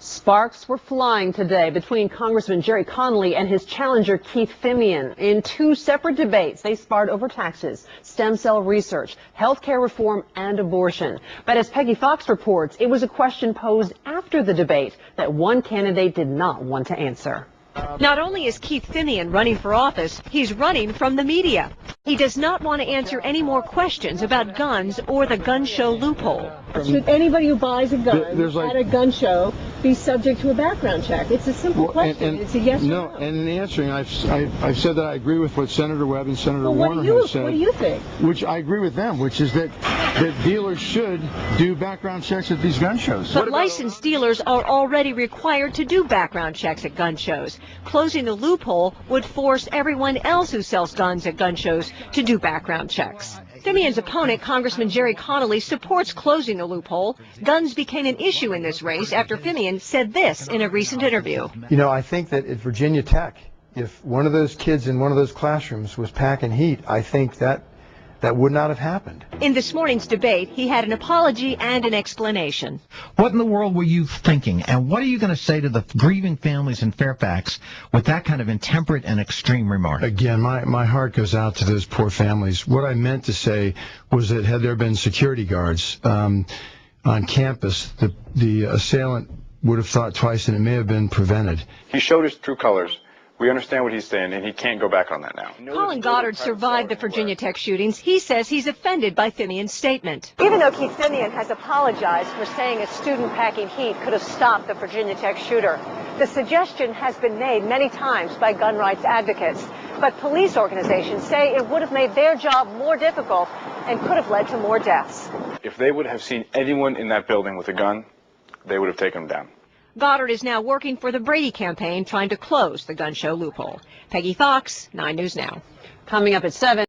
Sparks were flying today between Congressman Jerry Connolly and his challenger Keith Fimian. In two separate debates, they sparred over taxes, stem cell research, health care reform, and abortion. But as Peggy Fox reports, it was a question posed after the debate that one candidate did not want to answer. Not only is Keith Fimian running for office, he's running from the media. He does not want to answer any more questions about guns or the gun show loophole. Should anybody who buys a gun at a gun show be subject to a background check? It's a simple question. It's a yes or no. And in answering, I've said that I agree with what Senator Webb and Senator Warner have said. What do you think? Which I agree with them, which is that dealers should do background checks at these gun shows. But licensed dealers are already required to do background checks at gun shows. Closing the loophole would force everyone else who sells guns at gun shows to do background checks. Fimian's opponent, Congressman Jerry Connolly, supports closing the loophole. Guns became an issue in this race after Fimian said this in a recent interview. You know, I think that at Virginia Tech, if one of those kids in one of those classrooms was packing heat, I think that would not have happened. In this morning's debate, he had an apology and an explanation. What in the world were you thinking? And what are you going to say to the grieving families in Fairfax with that kind of intemperate and extreme remark? Again, my heart goes out to those poor families. What I meant to say was that had there been security guards on campus, the assailant would have thought twice and it may have been prevented. He showed his true colors. We understand what he's saying, and he can't go back on that now. Colin Goddard survived the Virginia Tech shootings. He says he's offended by Fimian's statement. Even though Keith Fimian has apologized for saying a student packing heat could have stopped the Virginia Tech shooter, the suggestion has been made many times by gun rights advocates. But police organizations say it would have made their job more difficult and could have led to more deaths. If they would have seen anyone in that building with a gun, they would have taken him down. Goddard is now working for the Brady campaign, trying to close the gun show loophole. Peggy Fox, 9 News Now. Coming up at 7.